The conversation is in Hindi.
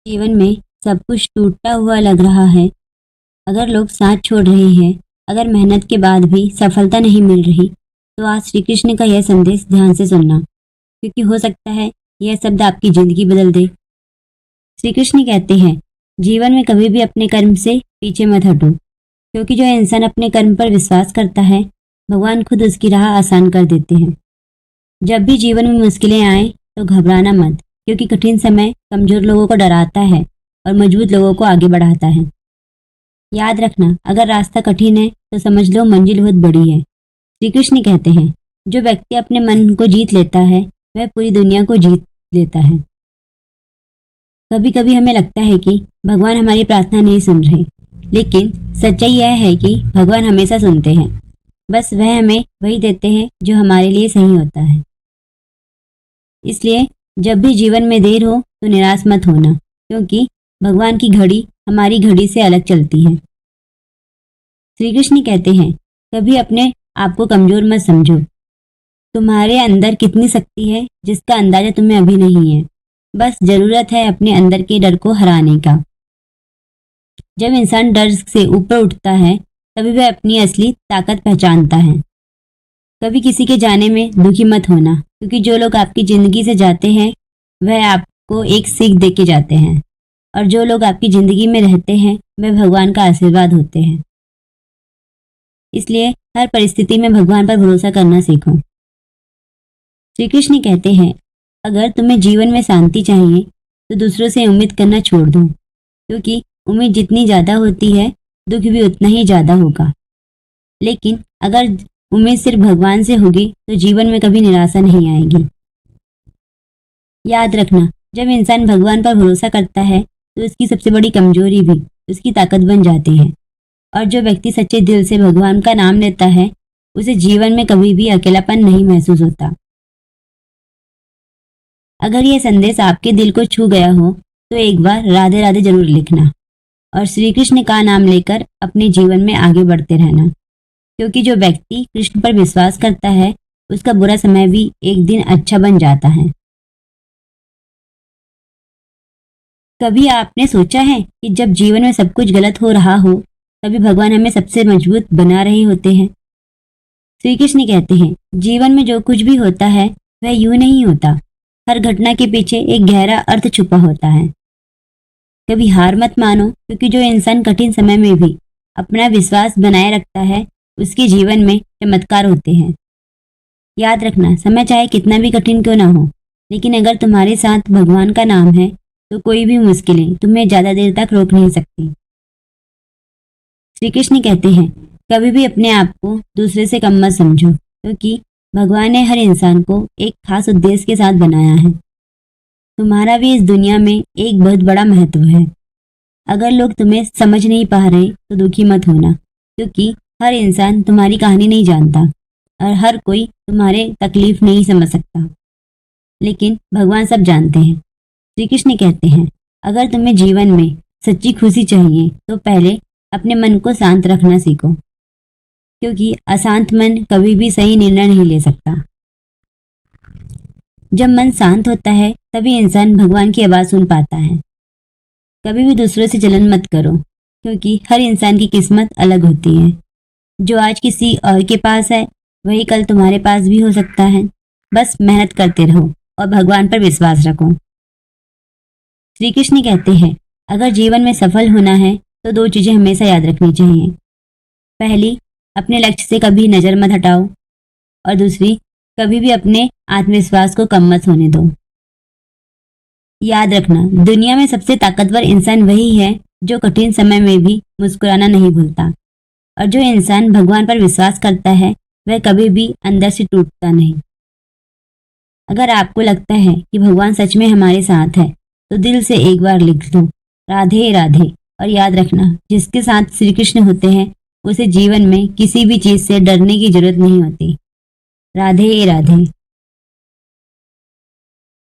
जीवन में सब कुछ टूटता हुआ लग रहा है। अगर लोग साथ छोड़ रहे हैं, अगर मेहनत के बाद भी सफलता नहीं मिल रही, तो आज श्री कृष्ण का यह संदेश ध्यान से सुनना, क्योंकि हो सकता है यह शब्द आपकी जिंदगी बदल दे। श्री कृष्ण कहते हैं, जीवन में कभी भी अपने कर्म से पीछे मत हटो, क्योंकि जो इंसान अपने कर्म पर विश्वास करता है, भगवान खुद उसकी राह आसान कर देते हैं। जब भी जीवन में मुश्किलें आए तो घबराना मत, क्योंकि कठिन समय कमजोर लोगों को डराता है और मजबूत लोगों को आगे बढ़ाता है। याद रखना, अगर रास्ता कठिन है तो समझ लो मंजिल बहुत बड़ी है। श्री कृष्ण कहते हैं, जो व्यक्ति अपने मन को जीत लेता है वह पूरी दुनिया को जीत लेता है। कभी कभी हमें लगता है कि भगवान हमारी प्रार्थना नहीं सुन रहे, लेकिन सच्चाई यह है कि भगवान हमेशा सुनते हैं। बस वह हमें वही देते हैं जो हमारे लिए सही होता है। इसलिए जब भी जीवन में देर हो तो निराश मत होना, क्योंकि भगवान की घड़ी हमारी घड़ी से अलग चलती है। श्री कृष्ण कहते हैं, कभी अपने आप को कमजोर मत समझो। तुम्हारे अंदर कितनी शक्ति है जिसका अंदाजा तुम्हें अभी नहीं है। बस जरूरत है अपने अंदर के डर को हराने का। जब इंसान डर से ऊपर उठता है, तभी वह अपनी असली ताकत पहचानता है। कभी किसी के जाने में दुखी मत होना, क्योंकि जो लोग आपकी जिंदगी से जाते हैं वह आपको एक सीख दे के जाते हैं, और जो लोग आपकी जिंदगी में रहते हैं वह भगवान का आशीर्वाद होते हैं। इसलिए हर परिस्थिति में भगवान पर भरोसा करना सीखो। श्री कृष्ण कहते हैं, अगर तुम्हें जीवन में शांति चाहिए तो दूसरों से उम्मीद करना छोड़ दो, क्योंकि उम्मीद जितनी ज्यादा होती है दुख भी उतना ही ज्यादा होगा। लेकिन अगर उम्मीद सिर्फ भगवान से होगी तो जीवन में कभी निराशा नहीं आएगी। याद रखना, जब इंसान भगवान पर भरोसा करता है तो उसकी सबसे बड़ी कमजोरी भी उसकी ताकत बन जाती है। और जो व्यक्ति सच्चे दिल से भगवान का नाम लेता है, उसे जीवन में कभी भी अकेलापन नहीं महसूस होता। अगर यह संदेश आपके दिल को छू गया हो तो एक बार राधे राधे जरूर लिखना, और श्री कृष्ण का नाम लेकर अपने जीवन में आगे बढ़ते रहना, क्योंकि जो व्यक्ति कृष्ण पर विश्वास करता है उसका बुरा समय भी एक दिन अच्छा बन जाता है। कभी आपने सोचा है कि जब जीवन में सब कुछ गलत हो रहा हो, तभी भगवान हमें सबसे मजबूत बना रहे होते हैं। श्री कृष्ण कहते हैं, जीवन में जो कुछ भी होता है वह यूं नहीं होता। हर घटना के पीछे एक गहरा अर्थ छुपा होता है। कभी हार मत मानो, क्योंकि जो इंसान कठिन समय में भी अपना विश्वास बनाए रखता है उसके जीवन में चमत्कार होते हैं। याद रखना, समय चाहे कितना भी कठिन क्यों ना हो, लेकिन अगर तुम्हारे साथ भगवान का नाम है तो कोई भी मुश्किलें तुम्हें ज्यादा देर तक रोक नहीं सकती। श्री कृष्ण कहते हैं, कभी भी अपने आप को दूसरे से कम मत समझो, क्योंकि भगवान ने हर इंसान को एक खास उद्देश्य के साथ बनाया है। तुम्हारा भी इस दुनिया में एक बहुत बड़ा महत्व है। अगर लोग तुम्हें समझ नहीं पा रहे तो दुखी मत होना, क्योंकि हर इंसान तुम्हारी कहानी नहीं जानता और हर कोई तुम्हारे तकलीफ नहीं समझ सकता, लेकिन भगवान सब जानते हैं। श्री कृष्ण कहते हैं, अगर तुम्हें जीवन में सच्ची खुशी चाहिए तो पहले अपने मन को शांत रखना सीखो, क्योंकि अशांत मन कभी भी सही निर्णय नहीं ले सकता। जब मन शांत होता है तभी इंसान भगवान की आवाज सुन पाता है। कभी भी दूसरों से जलन मत करो, क्योंकि हर इंसान की किस्मत अलग होती है। जो आज किसी और के पास है वही कल तुम्हारे पास भी हो सकता है। बस मेहनत करते रहो और भगवान पर विश्वास रखो। श्री कृष्ण कहते हैं, अगर जीवन में सफल होना है तो दो चीजें हमेशा याद रखनी चाहिए। पहली, अपने लक्ष्य से कभी नजर मत हटाओ, और दूसरी, कभी भी अपने आत्मविश्वास को कम मत होने दो। याद रखना, दुनिया में सबसे ताकतवर इंसान वही है जो कठिन समय में भी मुस्कुराना नहीं भूलता, और जो इंसान भगवान पर विश्वास करता है वह कभी भी अंदर से टूटता नहीं। अगर आपको लगता है कि भगवान सच में हमारे साथ है तो दिल से एक बार लिख दो, राधे राधे। और याद रखना, जिसके साथ श्री कृष्ण होते हैं उसे जीवन में किसी भी चीज से डरने की जरूरत नहीं होती। राधे राधे।